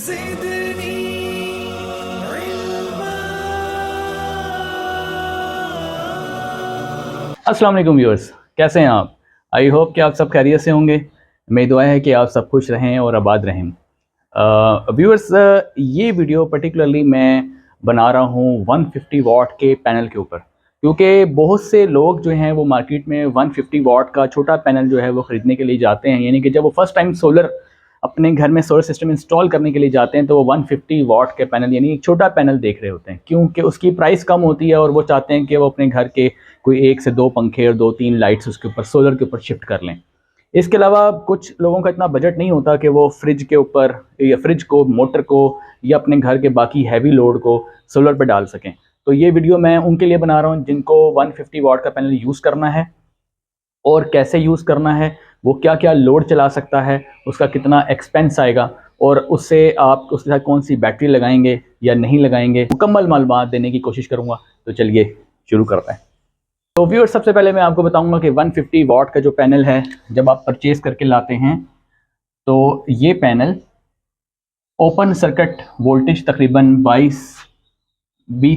ज़िदनी अस्सलाम वालेकुम व्यूअर्स, कैसे हैं आप? आई होप कि आप सब खैरियत से होंगे। मेरी दुआ है कि आप सब खुश रहें और आबाद रहें। व्यूअर्स, ये वीडियो पर्टिकुलरली मैं बना रहा हूँ 150 वाट के पैनल के ऊपर, क्योंकि बहुत से लोग जो हैं वो मार्केट में 150 वाट का छोटा पैनल जो है वो ख़रीदने के लिए जाते हैं। यानी कि जब वो फर्स्ट टाइम सोलर अपने घर में सोलर सिस्टम इंस्टॉल करने के लिए जाते हैं तो वो 150 वाट के पैनल यानी एक छोटा पैनल देख रहे होते हैं, क्योंकि उसकी प्राइस कम होती है और वो चाहते हैं कि वो अपने घर के कोई 1 से 2 पंखे और 2-3 लाइट्स उसके ऊपर सोलर के ऊपर शिफ्ट कर लें। इसके अलावा कुछ लोगों का इतना बजट नहीं होता कि वो फ्रिज के ऊपर या फ्रिज को, मोटर को या अपने घर के बाकी हैवी लोड को सोलर पर डाल सकें। तो ये वीडियो मैं उनके लिए बना रहा हूँ जिनको 150 वाट का पैनल यूज़ करना है और कैसे यूज़ करना है, वो क्या क्या लोड चला सकता है, उसका कितना एक्सपेंस आएगा और उससे आप उसके साथ कौन सी बैटरी लगाएंगे या नहीं लगाएंगे, मुकम्मल मालूमात देने की कोशिश करूँगा। तो चलिए शुरू करते हैं। तो व्यूअर, सबसे पहले मैं आपको बताऊंगा कि 150 वाट का जो पैनल है जब आप परचेज़ करके लाते हैं तो ये पैनल ओपन सर्किट वोल्टेज तकरीबन 20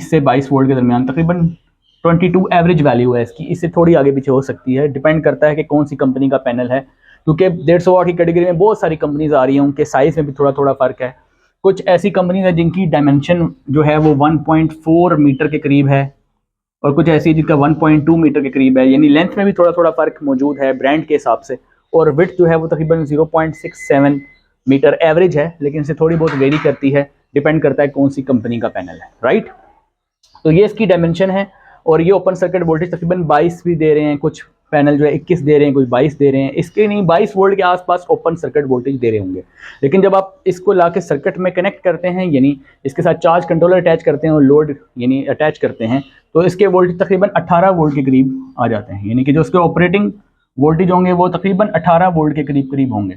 से 22 वोल्ट के दरमियान, तकरीबन 22 एवरेज वैल्यू है इसकी। इससे थोड़ी आगे पीछे हो सकती है, डिपेंड करता है कि कौन सी कंपनी का पैनल है, क्योंकि 150 वाट की कैटेगरी में बहुत सारी कंपनीज आ रही हैं, उनके साइज़ में भी थोड़ा थोड़ा फ़र्क है। कुछ ऐसी कंपनीज हैं जिनकी डायमेंशन जो है वो 1.4 मीटर के करीब है और कुछ ऐसी जिनका 1.2 मीटर के करीब है, यानी लेंथ में भी थोड़ा थोड़ा फ़र्क मौजूद है ब्रांड के हिसाब से। और विड्थ जो है वो तकरीबन 0.67 मीटर एवरेज है, लेकिन इससे थोड़ी बहुत वेरी करती है, डिपेंड करता है कौन सी कंपनी का पैनल है, राइट। तो ये इसकी डायमेंशन है और ये ओपन सर्किट वोल्टेज तकरीबन 22 भी दे रहे हैं, कुछ पैनल जो है 21 दे रहे हैं, कुछ 22 दे रहे हैं। इसके नहीं, 22 वोल्ट के आसपास ओपन सर्किट वोल्टेज दे रहे होंगे। लेकिन जब आप इसको ला के सर्किट में कनेक्ट करते हैं, यानी इसके साथ चार्ज कंट्रोलर अटैच करते हैं और लोड यानी अटैच करते हैं, तो इसके वोल्टेज तकरीबन 18 वोल्ट के करीब आ जाते हैं। यानी कि जो उसके ऑपरेटिंग वोल्टेज होंगे वो तकरीबन 18 वोल्ट के करीब करीब होंगे।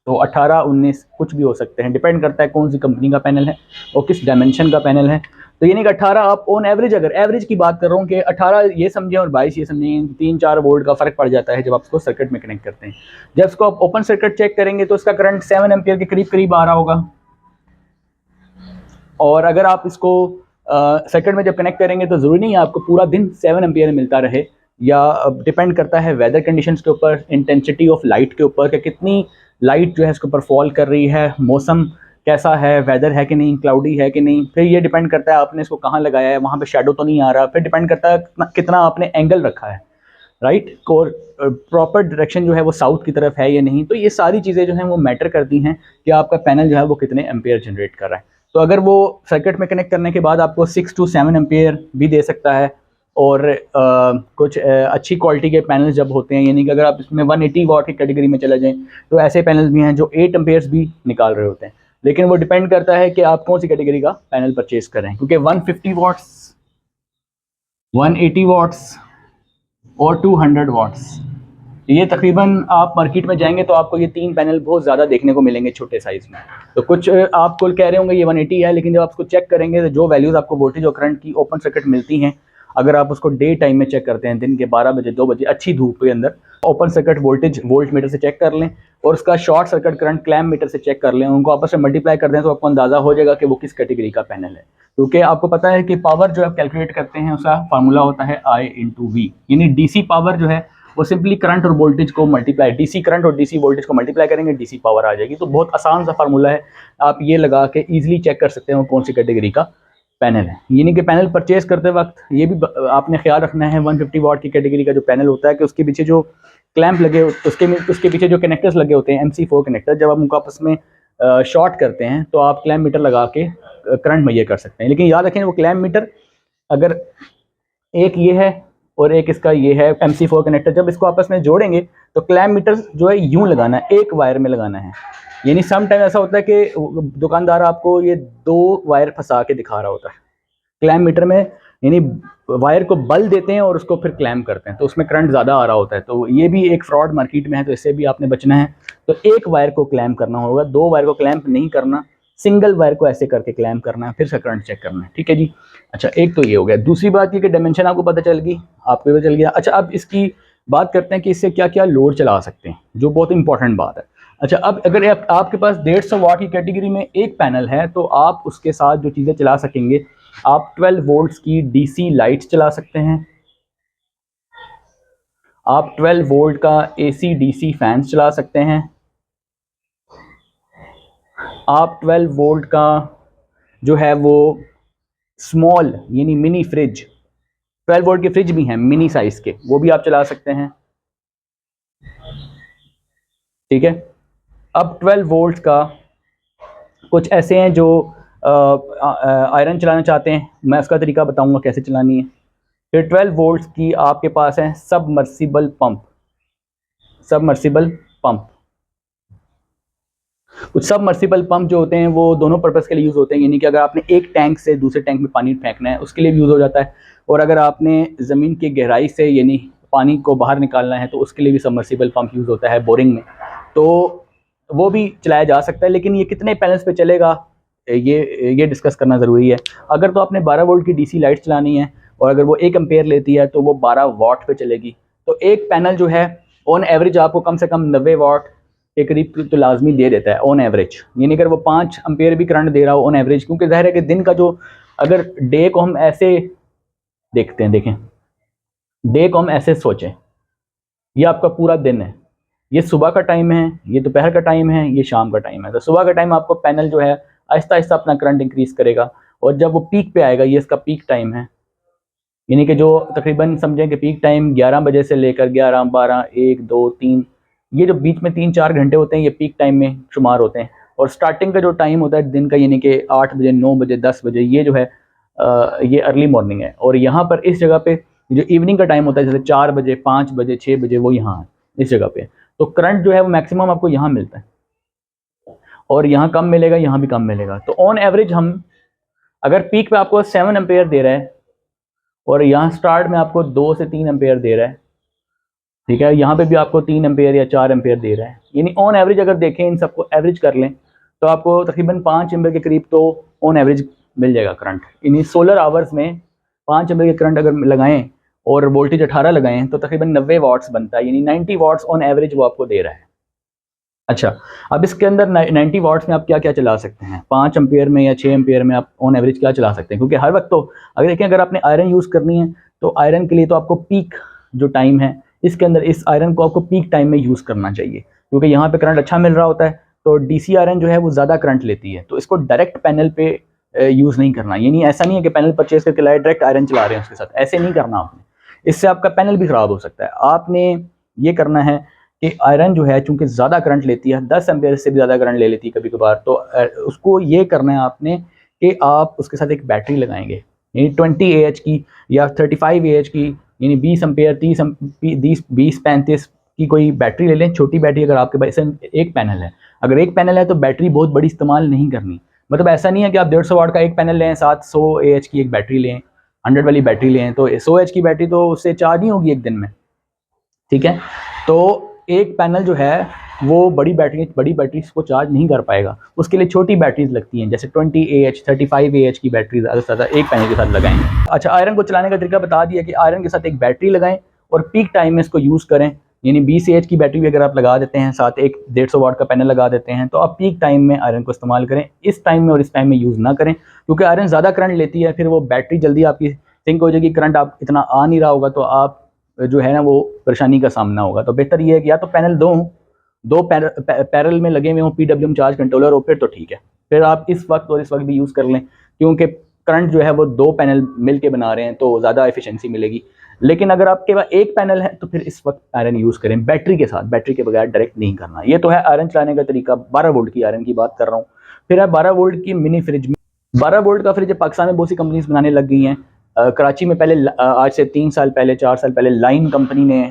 तो 18, 19 कुछ भी हो सकते हैं, डिपेंड करता है कौन सी कंपनी का पैनल है और किस डायमेंशन का पैनल है। तो यानी कि 18 आप ऑन एवरेज, अगर एवरेज की बात कर रहा हूँ कि 18 ये समझें और 22 ये समझें, 3-4 वोल्ट का फ़र्क पड़ जाता है जब आप इसको सर्किट में कनेक्ट करते हैं। जब इसको आप ओपन सर्किट चेक करेंगे तो इसका करंट 7 एम्पियर के करीब करीब आ रहा होगा। और अगर आप इसको सर्किट में जब कनेक्ट करेंगे तो ज़रूरी नहीं है आपको पूरा दिन 7 एम्पियर मिलता रहे, या डिपेंड करता है वेदर कंडीशंस के ऊपर, इंटेंसिटी ऑफ लाइट के ऊपर, कि कितनी लाइट जो है इसके ऊपर फॉल कर रही है, मौसम कैसा है, वेदर है कि नहीं, क्लाउडी है कि नहीं। फिर ये डिपेंड करता है आपने इसको कहाँ लगाया है, वहाँ पे शैडो तो नहीं आ रहा। फिर डिपेंड करता है कितना आपने एंगल रखा है, राइट, और प्रॉपर डायरेक्शन जो है वो साउथ की तरफ है या नहीं। तो ये सारी चीज़ें जो हैं वो मैटर करती हैं कि आपका पैनल जो है वो कितने एम्पेयर जनरेट कर रहा है। तो अगर वो सर्किट में कनेक्ट करने के बाद आपको 6 to 7 एम्पेयर भी दे सकता है। और कुछ अच्छी क्वालिटी के पैनल्स जब होते हैं, यानी कि अगर आप इसमें 180 वाट की कैटेगरी में चले जाएँ तो ऐसे पैनल्स भी हैं जो 8 एम्पेयर्स भी निकाल रहे होते हैं। लेकिन वो डिपेंड करता है कि आप कौन सी कैटेगरी का पैनल परचेज़ करें, क्योंकि 150 वाट्स, 180 वाट्स और 200 वाट्स, ये तकरीबन आप मार्केट में जाएंगे तो आपको ये 3 पैनल बहुत ज़्यादा देखने को मिलेंगे छोटे साइज़ में। तो कुछ आप कुल कह रहे होंगे ये 180 है, लेकिन जब आप उसको चेक करेंगे तो जो वैल्यूज़ आपको वोल्टेज और करंट की ओपन सर्किट मिलती हैं, अगर आप उसको डे टाइम में चेक करते हैं, दिन के 12 बजे 2 बजे अच्छी धूप के अंदर, open circuit voltage volt meter से चेक कर लें और उसका short circuit current clamp meter से चेक कर लें, उनको आपस में मल्टीप्लाई कर दें तो आपको अंदाज़ा हो जाएगा कि वो किस कैटेगरी का पैनल है। क्योंकि आपको पता है कि पावर जो आप कैलकुलेट करते हैं उसका फार्मूला होता है I/V, यानी डीसी पावर जो है वो सिंपली करंट और वोल्टेज को मल्टीप्लाई, डीसी करंट और डीसी वोल्टेज को मल्टीप्लाई करेंगे, डीसी पावर आ जाएगी। तो बहुत आसान सा फार्मूला है, आप ये लगा के इजीली चेक कर सकते हैं कौन सी कैटेगरी का पैनल है। यानी कि पैनल परचेज करते वक्त ये भी आपने ख्याल रखना है 150 वाट की कैटेगरी का जो पैनल होता है कि उसके पीछे जो क्लैंप लगे, उसके पीछे जो कनेक्टर्स लगे होते हैं MC4 कनेक्टर, जब आप उनको आपस में शॉर्ट करते हैं तो आप क्लैंप मीटर लगा के करंट मेजर कर सकते हैं। लेकिन याद रखें वो क्लैंप मीटर, अगर एक ये है और एक इसका ये है MC4 कनेक्टर, जब इसको आपस में जोड़ेंगे तो क्लैंप मीटर जो है यूं लगाना है, एक वायर में लगाना है। यानी सम टाइम ऐसा होता है कि दुकानदार आपको ये 2 वायर फंसा के दिखा रहा होता है क्लैम्प मीटर में, यानी वायर को बल देते हैं और उसको फिर क्लैम्प करते हैं, तो उसमें करंट ज़्यादा आ रहा होता है। तो ये भी एक फ्रॉड मार्केट में है, तो इससे भी आपने बचना है। तो एक वायर को क्लैम्प करना होगा, 2 वायर को क्लैम्प नहीं करना, सिंगल वायर को ऐसे करके क्लैम्प करना है, फिर से करंट चेक करना है, ठीक है जी। अच्छा, एक तो ये हो गया। दूसरी बात ये कि डायमेंशन आपको पता चल गई, आपको पता चल गया। अच्छा, अब इसकी बात करते हैं कि इससे क्या क्या लोड चला सकते हैं, जो बहुत इंपॉर्टेंट बात है। अच्छा, अब अगर आपके पास 150 वाट की कैटेगरी में एक पैनल है तो आप उसके साथ जो चीज़ें चला सकेंगे, आप 12 वोल्ट्स की डीसी लाइट चला सकते हैं, आप 12 वोल्ट का एसी डीसी फैन चला सकते हैं, आप 12 वोल्ट का जो है वो स्मॉल यानी मिनी फ्रिज, 12 वोल्ट के फ्रिज भी हैं मिनी साइज के, वो भी आप चला सकते हैं। ठीक है, अब 12 वोल्ट का कुछ ऐसे हैं जो आयरन चलाना चाहते हैं, मैं उसका तरीका बताऊंगा कैसे चलानी है। फिर 12 वोल्ट की आपके पास है सबमर्सिबल पंप, सबमर्सिबल पंप। कुछ सबमर्सिबल पंप जो होते हैं वो दोनों पर्पज़ के लिए यूज़ होते हैं, यानी कि अगर आपने एक टैंक से दूसरे टैंक में पानी फेंकना है उसके लिए भी यूज़ हो जाता है, और अगर आपने ज़मीन की गहराई से यानी पानी को बाहर निकालना है तो उसके लिए भी सबमर्सिबल पंप यूज़ होता है बोरिंग में, तो वो भी चलाया जा सकता है। लेकिन ये कितने पैनल्स पे चलेगा ये डिस्कस करना ज़रूरी है। अगर तो आपने 12 वोल्ट की डीसी लाइट चलानी है और अगर वो 1 एम्पेयर लेती है तो वो 12 वाट पे चलेगी, तो एक पैनल जो है ऑन एवरेज आपको कम से कम 90 वाट के करीब तो लाजमी दे देता है ऑन एवरेज, यानी अगर वो 5 एम्पेयर भी करंट दे रहा हो ऑन एवरेज, क्योंकि ज़ाहिर है कि दिन का जो, अगर डे को हम ऐसे देखते हैं, देखें डे को हम ऐसे सोचें, ये आपका पूरा दिन है, ये सुबह का टाइम है, ये दोपहर का टाइम है, ये शाम का टाइम है। तो सुबह का टाइम आपको पैनल जो है आहिस्ता आहिस्ता अपना करंट इंक्रीज़ करेगा, और जब वो पीक पे आएगा, ये इसका पीक टाइम है, यानी कि जो तकरीबन समझें कि पीक टाइम 11 बजे से लेकर 11, 12, 1, 2, 3, ये जो बीच में 3-4 घंटे होते हैं ये पीक टाइम में शुमार होते हैं। और स्टार्टिंग का जो टाइम होता है दिन का, यानी कि 8 बजे, 9 बजे, 10 बजे, ये जो है ये अर्ली मॉर्निंग है। और यहाँ पर इस जगह पे जो इवनिंग का टाइम होता है जैसे 4 बजे, 5 बजे, 6 बजे, वो यहाँ है इस जगह पे। तो करंट जो है वो मैक्सिमम आपको यहाँ मिलता है, और यहाँ कम मिलेगा, यहाँ भी कम मिलेगा। तो ऑन एवरेज हम अगर पीक पे आपको 7 एम्पेयर दे रहा है और यहाँ स्टार्ट में आपको 2 से 3 एम्पेयर दे रहा है, ठीक है, यहाँ पे भी आपको 3 एम्पेयर या 4 एम्पेयर दे रहा है, यानी ऑन एवरेज अगर देखें इन सबको एवरेज कर लें तो आपको तकरीबन 5 एम्पेयर के करीब तो ऑन एवरेज मिल जाएगा करंट। इन्हीं सोलर आवर्स में 5 एम्पेयर के करंट अगर लगाएं और वोल्टेज 18 लगाएं तो तकरीबन 90 वाट्स बनता है, यानी 90 वाट्स ऑन एवरेज वो आपको दे रहा है। अच्छा, अब इसके अंदर 90 वाट्स में आप क्या क्या चला सकते हैं, 5 एम्पेयर में या 6 एम्पेयर में आप ऑन एवरेज क्या चला सकते हैं, क्योंकि हर वक्त तो अगर देखें अगर आपने आयरन यूज़ करनी है तो आयरन के लिए तो आपको पीक जो टाइम है इसके अंदर इस आयरन को आपको पीक टाइम में यूज़ करना चाहिए, क्योंकि यहाँ पे करंट अच्छा मिल रहा होता है। तो डीसी आयरन जो है वो ज़्यादा करंट लेती है, तो इसको डायरेक्ट पैनल पे यूज़ नहीं करना, यानी ऐसा नहीं है कि पैनल परचेज करके लाए डायरेक्ट आयरन चला रहे हैं उसके साथ, ऐसे नहीं करना आपने, इससे आपका पैनल भी ख़राब हो सकता है। आपने ये करना है कि आयरन जो है चूंकि ज़्यादा करंट लेती है, 10 एम्पेयर से भी ज़्यादा करंट ले लेती है कभी कभार, तो उसको ये करना है आपने कि आप उसके साथ एक बैटरी लगाएंगे, यानी 20 AH की या 35 AH की, यानी 20 एम्पेयर, 20-35 की कोई बैटरी ले लें, छोटी बैटरी। अगर आपके पास एक पैनल है, अगर एक पैनल है तो बैटरी बहुत बड़ी इस्तेमाल नहीं करनी, मतलब ऐसा नहीं है कि आप 150 वाट का एक पैनल लें, साथ 100 AH की एक बैटरी लें, 100 वाली बैटरी लें, तो 100 AH की बैटरी तो उससे चार्ज नहीं होगी एक दिन में, ठीक है। तो एक पैनल जो है वो बड़ी बैटरी को चार्ज नहीं कर पाएगा, उसके लिए छोटी बैटरीज लगती हैं, जैसे 20 AH, 35 AH की बैटरी ज़्यादा से ज़्यादा एक पैनल के साथ लगाएं। अच्छा, आयरन को चलाने का तरीका बता दिया कि आयरन के साथ एक बैटरी लगाएं और पीक टाइम में इसको यूज़ करें, यानी 20 AH की बैटरी भी अगर आप लगा देते हैं, साथ एक 150 वाट का पैनल लगा देते हैं, तो आप पीक टाइम में आयरन को इस्तेमाल करें। इस टाइम में और इस टाइम में यूज़ ना करें, क्योंकि आयरन ज़्यादा करंट लेती है, फिर वो बैटरी जल्दी आपकी सिंक हो जाएगी, करंट आप इतना आ नहीं रहा होगा, तो आप जो है ना वो परेशानी का सामना होगा। तो बेहतर ये है कि या तो पैनल दो पैरल में लगे हुए हों, PWM चार्ज कंट्रोलर हो, फिर तो ठीक है, फिर आप इस वक्त और इस वक्त भी यूज़ कर लें, क्योंकि करंट जो है वो 2 पैनल मिल के बना रहे हैं तो ज़्यादा एफिशिएंसी मिलेगी। लेकिन अगर आपके पास एक पैनल है तो फिर इस वक्त आयरन यूज़ करें बैटरी के साथ, बैटरी के बगैर डायरेक्ट नहीं करना। ये तो है आयरन चलाने का तरीका। 12 वोल्ट की आयरन की बात कर रहा हूँ। फिर है 12 वोल्ट की मिनी फ्रिज। 12 वोल्ट का फ्रिज पाकिस्तान में बहुत सी कंपनीज बनाने लग गई हैं। कराची में पहले आज से 3 साल पहले, 4 साल पहले लाइन कंपनी ने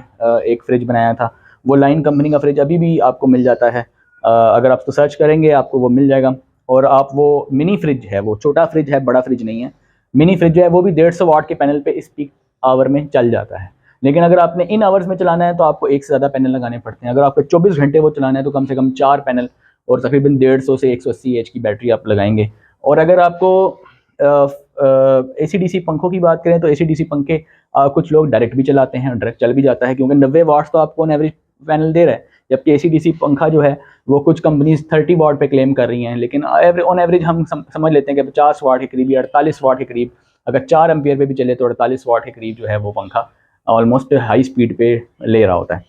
एक फ्रिज बनाया था। वो लाइन कंपनी का फ्रिज अभी भी आपको मिल जाता है, अगर आप उसको सर्च करेंगे आपको वो मिल जाएगा। और आप वो मिनी फ्रिज है, वो छोटा फ्रिज है, बड़ा फ्रिज नहीं है, मिनी फ्रिज जो है वो भी 150 वाट के पैनल पे इस पीक आवर में चल जाता है। लेकिन अगर आपने इन आवर्स में चलाना है तो आपको एक से ज़्यादा पैनल लगाने पड़ते हैं। अगर आपको 24 घंटे वो चलाना है तो कम से कम 4 पैनल और तकरीबन 150 से 180 AH की बैटरी आप लगाएंगे। और अगर आपको AC/DC पंखों की बात करें तो AC/DC पंखे कुछ लोग डायरेक्ट भी चलाते हैं, डायरेक्ट चल भी जाता है, क्योंकि 90 वाट्स तो आपको ऑन एवरेज पैनल दे रहा है, जबकि AC/DC पंखा जो है वो कुछ कंपनीज 30 वाट पे क्लेम कर रही हैं, लेकिन ऑन एवरेज हम समझ लेते हैं कि 50 वाट के करीब या 48 वाट के करीब, अगर 4 एम्पियर पे भी चले तो 48 वाट के करीब जो है वो पंखा ऑलमोस्ट हाई स्पीड पे ले रहा होता है।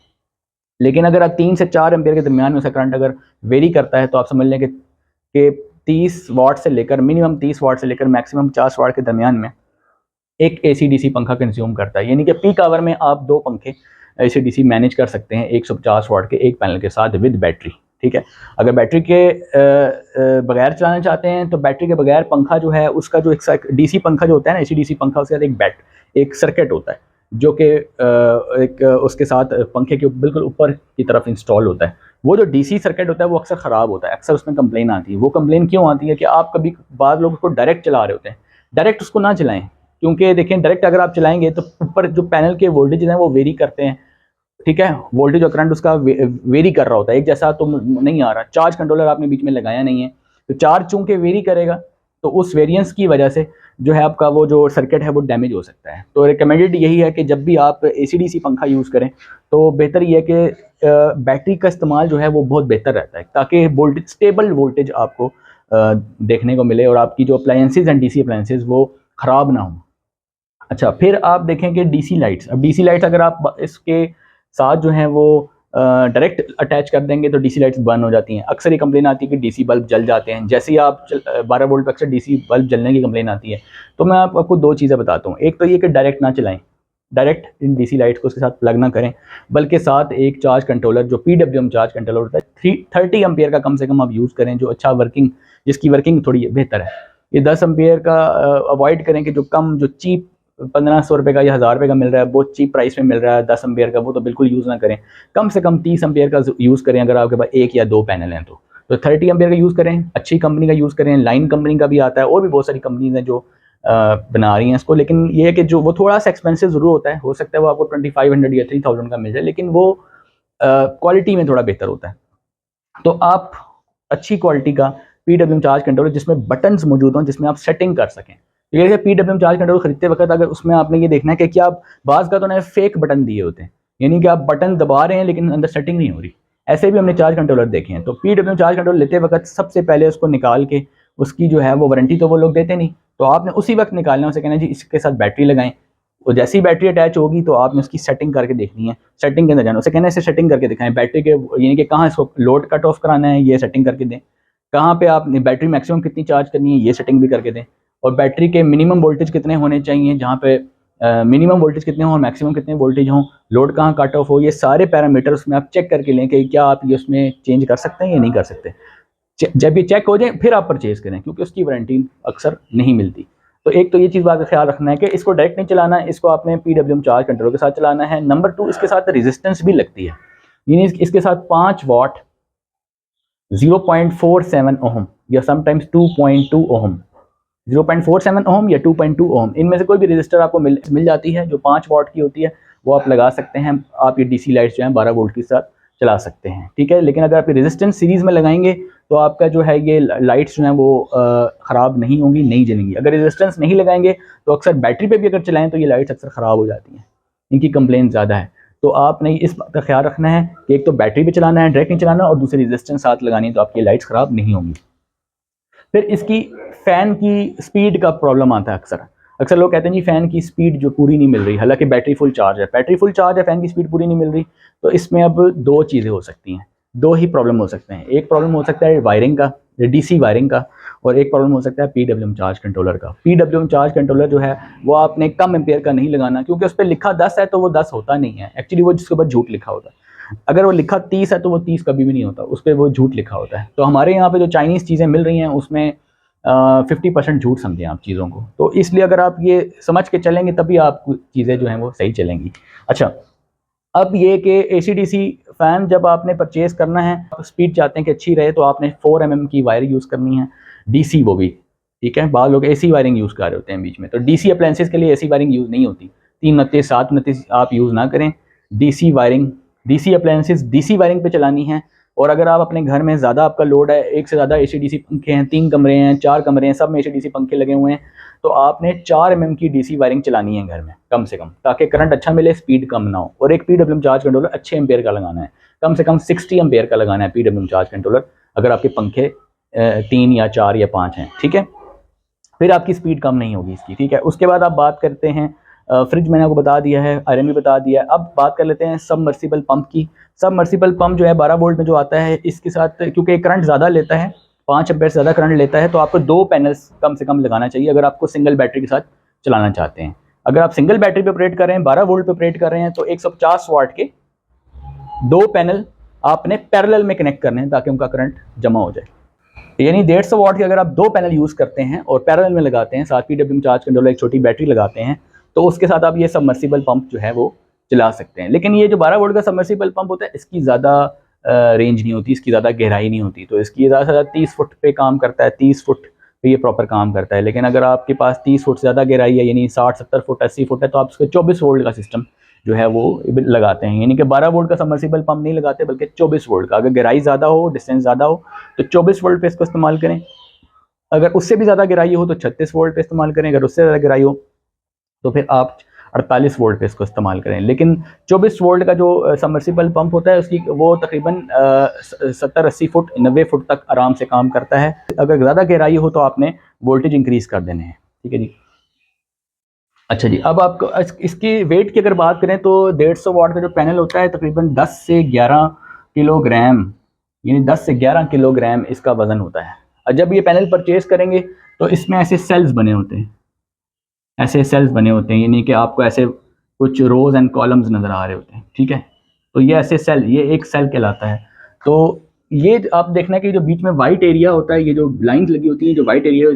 लेकिन अगर आप 3 से 4 एम्पियर के दरमियान में उसका करंट अगर वेरी करता है तो आप समझ लें कि 30 वाट से लेकर मिनिमम 30 वाट से लेकर मैक्सिमम 50 वाट के दरमियान में एक AC/DC पंखा कंज्यूम करता है। यानी कि पीक आवर में आप 2 पंखे AC/DC मैनेज कर सकते हैं 150 वाट के एक पैनल के साथ विद बैटरी। ठीक है, अगर बैटरी के बगैर चलाना चाहते हैं तो बैटरी के बगैर पंखा जो है उसका जो एक DC पंखा जो होता है ना, AC/DC पंखा, उसके साथ एक सर्किट होता है जो कि एक उसके साथ पंखे के बिल्कुल ऊपर की तरफ इंस्टॉल होता है। वो जो DC सर्किट होता है वो अक्सर ख़राब होता है, अक्सर उसमें कंप्लेन आती है। वो कंप्लेन क्यों आती है कि आप कभी बाद लोग उसको डायरेक्ट चला रहे होते हैं, डायरेक्ट उसको ना चलाएं, क्योंकि देखें डायरेक्ट अगर आप चलाएंगे तो ऊपर जो पैनल के वोल्टेज हैं वो वेरी करते हैं। ठीक है, वोल्टेज और करंट उसका वेरी कर रहा होता है, एक जैसा तो नहीं आ रहा। चार्ज कंट्रोलर आपने बीच में लगाया नहीं है, तो चार्ज चूंकि वेरी करेगा तो उस वेरिएंस की वजह से जो है आपका वो जो सर्किट है वो डैमेज हो सकता है। तो रिकमेंडेड यही है कि जब भी आप AC/DC पंखा यूज़ करें तो बेहतर ये है कि बैटरी का इस्तेमाल जो है वो बहुत बेहतर रहता है, ताकि वोल्टेज स्टेबल वोल्टेज आपको देखने को मिले और आपकी जो अप्लायंसेज एंड DC अप्लायंसेज वो ख़राब ना हो। अच्छा, फिर आप देखें कि DC लाइट्स, अब DC लाइट्स अगर आप इसके साथ जो हैं वो डायरेक्ट अटैच कर देंगे तो DC लाइट्स बर्न हो जाती हैं। अक्सर ये कंप्लेन आती है कि DC बल्ब जल जाते हैं, जैसे ही आप 12 वोल्ट पर अक्सर DC बल्ब जलने की कंप्लेन आती है। तो मैं आपको 2 चीज़ें बताता हूँ। एक तो ये कि डायरेक्ट ना चलाएं, डायरेक्ट इन DC लाइट्स को उसके साथ प्लग ना करें, बल्कि साथ एक चार्ज कंट्रोलर जो PWM चार्ज कंट्रोलर होता है 30 एम्पियर का कम से कम आप यूज़ करें, जो अच्छा वर्किंग, जिसकी वर्किंग थोड़ी बेहतर है। ये 10 एम्पियर का अवॉइड करें कि जो कम, जो चीप 1500 रुपये का या 1000 रुपये का मिल रहा है, बहुत चीप प्राइस में मिल रहा है 10 एम्पियर का, वो तो बिल्कुल यूज़ ना करें। कम से कम 30 एम्पियर का यूज़ करें अगर आपके पास 1 या 2 पैनल हैं तो 30 एम्पियर का यूज़ करें, अच्छी कंपनी का यूज़ करें। लाइन कंपनी का भी आता है और भी बहुत सारी कंपनीज हैं जो बना रही हैं इसको, लेकिन ये है कि जो वो थोड़ा सा एक्सपेंसिव ज़रूर होता है, हो सकता है वो आपको 2500 या 3000 का मिल जाए, लेकिन वो क्वालिटी में थोड़ा बेहतर होता है। तो आप अच्छी क्वालिटी का PWM चार्ज कंट्रोलर जिसमें बटन्स मौजूद हों, जिसमें आप सेटिंग कर सकें। ये PWM चार्ज कंट्रोलर खरीदते वक्त अगर उसमें आपने ये देखना है कि क्या बाज़ का तो उन्होंने फेक बटन दिए होते हैं, यानी कि आप बटन दबा रहे हैं लेकिन अंदर सेटिंग नहीं हो रही। ऐसे भी हमने चार्ज कंट्रोलर देखे हैं। तो PWM चार्ज कंट्रोलर लेते वक्त सबसे पहले उसको निकाल के, उसकी जो है वो वारंटी तो वो लोग देते नहीं, तो आपने उसी वक्त निकालना है, उसे कहना जी इसके साथ बैटरी लगाएं। और जैसी बैटरी अटैच होगी तो आपने उसकी सेटिंग करके देखनी है, सेटिंग के अंदर जाना, उसे कहना है इसे सेटिंग करके दिखाएं बैटरी के, यानी कि कहाँ इसको लोड कट ऑफ कराना है ये सेटिंग करके दें, कहाँ पे आपने बैटरी मैक्सिमम कितनी चार्ज करनी है ये सेटिंग भी करके दें, और बैटरी के मिनिमम वोल्टेज कितने होने चाहिए, जहाँ पे मिनिमम वोल्टेज कितने हों और मैक्सिमम कितने वोल्टेज हों, लोड कहाँ कट ऑफ हो, ये सारे पैरामीटर उसमें आप चेक करके लें कि क्या आप ये उसमें चेंज कर सकते हैं या नहीं कर सकते। जब ये चेक हो जाए फिर आप परचेज़ करें, क्योंकि उसकी वारंटी अक्सर नहीं मिलती। तो एक तो ये चीज़ बात का ख्याल रखना है कि इसको डायरेक्ट नहीं चलाना है, इसको आपने PWM चार्ज कंट्रोलर के साथ चलाना है। नंबर 2, इसके साथ रेजिस्टेंस भी लगती है, यानी इसके साथ 5 वाट 0.47 ओहम या समटाइम्स 2.2 ओहम, 0.47 ओहम या 2.2 ओहम, इनमें से कोई भी रजिस्टर आपको मिल जाती है जो 5 वाट की होती है, वो आप लगा सकते हैं। आप ये DC लाइट्स जो हैं 12 वोल्ट के साथ चला सकते हैं। ठीक है, लेकिन अगर आप रेजिस्टेंस सीरीज़ में लगाएंगे तो आपका जो है ये लाइट्स जो हैं वो ख़राब नहीं होंगी, नहीं जलेंगी। अगर रेजिस्टेंस नहीं लगाएंगे तो अक्सर बैटरी पे भी अगर चलाएं तो ये लाइट्स अक्सर ख़राब हो जाती हैं, इनकी कंप्लेन ज़्यादा है। तो आपने इस बात का ख्याल रखना है कि एक तो बैटरी पे चलाना है, डायरेक्ट नहीं चलाना, और दूसरी रेजिस्टेंस साथ लगानी है, तो आपकी लाइट्स ख़राब नहीं होंगी। फिर इसकी फ़ैन की स्पीड का प्रॉब्लम आता है अक्सर। अक्सर लोग कहते हैं जी फ़ैन की स्पीड जो पूरी नहीं मिल रही, हालांकि बैटरी फुल चार्ज है, बैटरी फुल चार्ज है, फ़ैन की स्पीड पूरी नहीं मिल रही। तो इसमें अब 2 चीज़ें हो सकती हैं, 2 ही प्रॉब्लम हो सकते हैं। एक प्रॉब्लम हो सकता है वायरिंग का, DC वायरिंग का, और एक प्रॉब्लम हो सकता है PWM चार्ज कंट्रोलर का। PWM चार्ज कंट्रोलर जो है वो आपने कम एम्पेयर का नहीं लगाना, क्योंकि उस पर लिखा 10 है तो वो 10 होता नहीं है, एक्चुअली वो जिसके ऊपर झूठ लिखा होता है। अगर वो लिखा 30 है तो वो 30 कभी भी नहीं होता, उस पर वो झूठ लिखा होता है। तो हमारे यहाँ पे जो चाइनीज़ चीज़ें मिल रही हैं उसमें 50% झूठ समझें आप चीज़ों को। तो इसलिए अगर आप ये समझ के चलेंगे तभी आप चीज़ें जो हैं वो सही चलेंगी। अच्छा, अब ये कि AC/DC फ़ैन जब आपने परचेज़ करना है, आप स्पीड चाहते हैं कि अच्छी रहे, तो आपने 4 mm की वायर यूज़ करनी है, DC वो भी। ठीक है, बाद लोग AC वायरिंग यूज़ कर रहे होते हैं बीच में, तो DC अप्लायंसेस के लिए AC वायरिंग यूज़ नहीं होती। 329, 729 आप यूज़ ना करें। DC wiring, DC appliances DC wiring पे चलानी है, और अगर आप अपने घर में ज़्यादा आपका लोड है, एक से ज़्यादा AC/DC पंखे हैं, 3 कमरे हैं, 4 कमरे हैं, सब में AC/DC पंखे लगे हुए हैं, तो आपने 4 mm की DC वायरिंग चलानी है घर में कम से कम, ताकि करंट अच्छा मिले, स्पीड कम ना हो। और एक PWM चार्ज कंट्रोलर अच्छे एम्पेयर का लगाना है, कम से कम 60 एम्पेयर का लगाना है PWM चार्ज कंट्रोलर, अगर आपके पंखे 3 या 4 या 5 हैं, ठीक है। फिर आपकी स्पीड कम नहीं होगी इसकी, ठीक है। उसके बाद आप बात करते हैं फ्रिज, मैंने आपको बता दिया है, आयरन भी बता दिया है। अब बात कर लेते हैं सबमर्सिबल पंप की। सबमर्सिबल पंप जो है 12 वोल्ट में जो आता है, इसके साथ क्योंकि करंट ज़्यादा लेता है, 5 एम्पेयर से ज़्यादा करंट लेता है, तो आपको 2 पैनल्स कम से कम लगाना चाहिए अगर आपको सिंगल बैटरी के साथ चलाना चाहते हैं। अगर आप सिंगल बैटरी पे ऑपरेट कर रहे हैं, 12 वोल्ट पे ऑपरेट कर रहे हैं, तो 150 वाट के 2 पैनल आपने पैरेलल में कनेक्ट करने हैं ताकि उनका करंट जमा हो जाए। यानी 150 वाट के अगर आप 2 पैनल यूज़ करते हैं और पैरेलल में लगाते हैं, साथ PWM चार्ज कंट्रोलर एक छोटी बैटरी लगाते हैं, तो उसके साथ आप ये सबमर्सिबल पंप जो है वो चला सकते हैं। लेकिन ये जो 12 वोल्ट का सबमर्सिबल पंप होता है, इसकी ज़्यादा रेंज नहीं होती, इसकी ज़्यादा गहराई नहीं होती, तो इसकी ज़्यादा से ज़्यादा 30 फुट पे काम करता है, 30 फुट पे ये प्रॉपर काम करता है। लेकिन अगर आपके पास 30 फुट से ज़्यादा गहराई है, यानी 60-70 फुट 80 फुट है, तो आप उसको 24 वोल्ट का सिस्टम जो है वो लगाते हैं। यानी कि 12 वोल्ट का सबमर्सिबल पंप नहीं लगाते, बल्कि 24 वोल्ट का। अगर गहराई ज़्यादा हो, डिस्टेंस ज़्यादा हो, तो 24 वोल्ट पे इसको इस्तेमाल करें। अगर उससे भी ज़्यादा गहराई हो तो 36 वोल्ट पे इस्तेमाल करें। अगर उससे ज़्यादा गहराई हो तो फिर आप 48 वोल्ट पे इसको इस्तेमाल करें। लेकिन 24 वोल्ट का जो सबमर्सिबल पंप होता है, उसकी वो तकरीबन 70-80 फुट 90 फुट तक आराम से काम करता है। अगर ज़्यादा गहराई हो तो आपने वोल्टेज इंक्रीज़ कर देने हैं, ठीक है जी। अच्छा जी, अब आपको इसकी वेट की अगर बात करें तो 150 वाट का जो पैनल होता है, तकरीबन 10 से 11 किलोग्राम, यानी 10 से 11 किलोग्राम इसका वज़न होता है। और जब ये पैनल परचेज़ करेंगे तो इसमें ऐसे सेल्स बने होते हैं, ऐसे सेल्स बने होते हैं, यानी कि आपको ऐसे कुछ रोज़ एंड कॉलम्स नज़र आ रहे होते हैं, ठीक है। तो ये ऐसे सेल, ये एक सेल कहलाता है। तो ये आप देखना कि जो बीच में वाइट एरिया होता है, ये जो लाइन्स लगी होती हैं, जो वाइट एरिया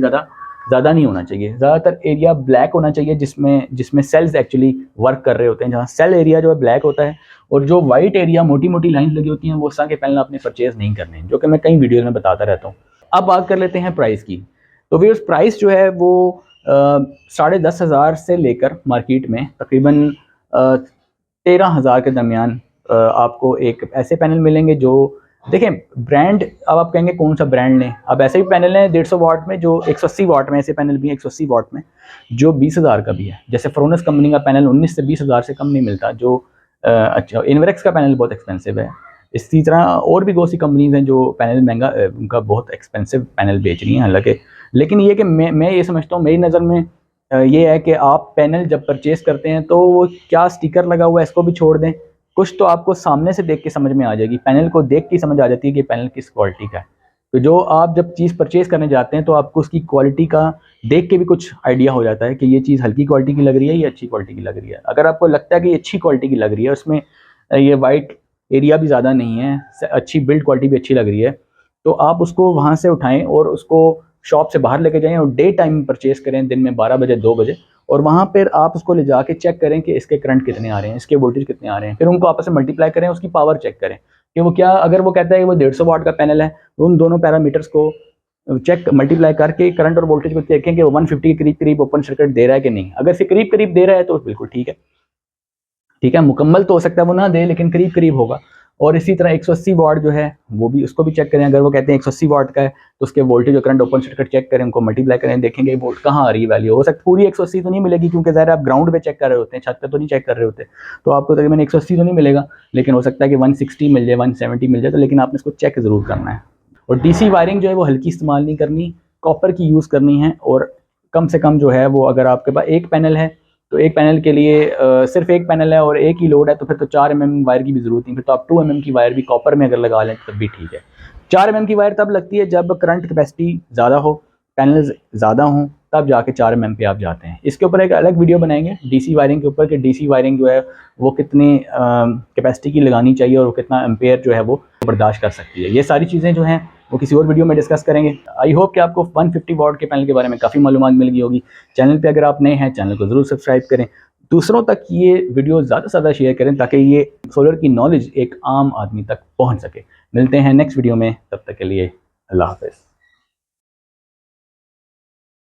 ज़्यादा नहीं होना चाहिए। ज़्यादातर एरिया ब्लैक होना चाहिए, जिसमें सेल्स एक्चुअली वर्क कर रहे होते हैं। जहाँ सेल एरिया जो है ब्लैक होता है, और जो वाइट एरिया मोटी मोटी लाइन्स लगी होती हैं, वो इस तरह के पैनल आपने परचेज़ नहीं करने हैं, जो कि मैं कई वीडियोज़ में बताता रहता हूँ। अब बात कर लेते हैं प्राइस की। तो व्यूअर्स, प्राइस जो है वो 10,500 से लेकर मार्केट में तकरीबन 13,000 के दरमियान आपको एक ऐसे पैनल मिलेंगे जो, देखें ब्रांड, अब आप कहेंगे कौन सा ब्रांड लें। अब ऐसे भी पैनल हैं 150 वाट में, जो 180 वाट में, ऐसे पैनल भी हैं 180 वाट में जो 20,000 का भी है। जैसे फ्रोनस कंपनी का पैनल 19 से 20,000 से कम नहीं मिलता। जो अच्छा, इन्वेरेक्स का पैनल बहुत एक्सपेंसिव है। इसी तरह और भी बहुत सी कंपनीज हैं जो पैनल महंगा, उनका बहुत एक्सपेंसिव पैनल बेच रही हैं हालांकि। लेकिन ये कि मैं ये समझता हूँ, मेरी नज़र में ये है कि आप पैनल जब परचेज़ करते हैं तो वो क्या स्टिकर लगा हुआ है इसको भी छोड़ दें, कुछ तो आपको सामने से देख के समझ में आ जाएगी। पैनल को देख के समझ आ जाती है कि पैनल किस क्वालिटी का है। तो जो आप जब चीज़ परचेज़ करने जाते हैं तो आपको उसकी क्वालिटी का देख के भी कुछ आइडिया हो जाता है कि ये चीज़ हल्की क्वालिटी की लग रही है या अच्छी क्वालिटी की लग रही है। अगर आपको लगता है कि ये अच्छी क्वालिटी की लग रही है, उसमें ये वाइट एरिया भी ज़्यादा नहीं है, अच्छी बिल्ड क्वालिटी भी अच्छी लग रही है, तो आप उसको वहाँ से उठाएँ और उसको शॉप से बाहर लेके जाएँ और डे टाइम परचेज़ करें, दिन में 12 बजे 2 बजे, और वहाँ पर आप उसको ले जाके चेक करें कि इसके करंट कितने आ रहे हैं, इसके वोल्टेज कितने आ रहे हैं। फिर उनको आपस में मल्टीप्लाई करें, उसकी पावर चेक करें कि वो क्या, अगर वो कहता है कि वो 150 वाट का पैनल है, तो उन दोनों पैरामीटर्स को चेक मल्टीप्लाई करके करंट और वोल्टेज को देखें कि वो 150 के करीब करीब ओपन सर्किट दे रहा है कि नहीं। अगर इसके करीब करीब दे रहा है तो बिल्कुल ठीक है, ठीक है। मुकम्मल तो हो सकता है वो ना दे, लेकिन करीब करीब होगा। और इसी तरह 180 वाट जो है वो भी, उसको भी चेक करें। अगर वो कहते हैं 180 वाट का है तो उसके वोल्टेज और करंट ओपन सर्किट चेक करें, उनको मल्टीप्लाई करें, देखेंगे वोल्ट कहाँ आ रही है वैल्यू। हो सकता है पूरी 180 तो नहीं मिलेगी, क्योंकि ज़ाहिर आप ग्राउंड पे चेक कर रहे होते हैं, छत पे तो नहीं चेक कर रहे होते, तो आपको तकरीबन 180 तो नहीं मिलेगा, लेकिन हो सकता है कि 160 मिल जाए, 170 मिल जाए। तो लेकिन आपने इसको चेक ज़रूर करना है। और DC वायरिंग जो है वो हल्की इस्तेमाल नहीं करनी, कॉपर की यूज़ करनी है। और कम से कम जो है वो, अगर आपके पास एक पैनल है तो एक पैनल के लिए सिर्फ एक पैनल है और एक ही लोड है, तो फिर तो 4 mm वायर की भी ज़रूरत नहीं, फिर तो आप 2 mm की वायर भी कॉपर में अगर लगा लें तब भी ठीक है। 4 mm की वायर तब लगती है जब करंट कैपेसिटी ज़्यादा हो, पैनल्स ज़्यादा हों, तब जाके 4 mm पे आप जाते हैं। इसके ऊपर एक अलग वीडियो बनाएंगे DC वायरिंग के ऊपर, कि DC वायरिंग जो है वो कितनी कैपेसिटी की लगानी चाहिए और कितना एम्पेयर जो है वो बर्दाश्त कर सकती है। ये सारी चीज़ें जो हैं वो किसी और वीडियो में डिस्कस करेंगे। आई होप कि आपको 150 वाट के पैनल के बारे में काफ़ी मालूमात मिल गई होगी। चैनल पे अगर आप नए हैं, चैनल को ज़रूर सब्सक्राइब करें, दूसरों तक ये वीडियो ज़्यादा से ज़्यादा शेयर करें, ताकि ये सोलर की नॉलेज एक आम आदमी तक पहुंच सके। मिलते हैं नेक्स्ट वीडियो में, तब तक के लिए अल्लाह हाफ़िज़।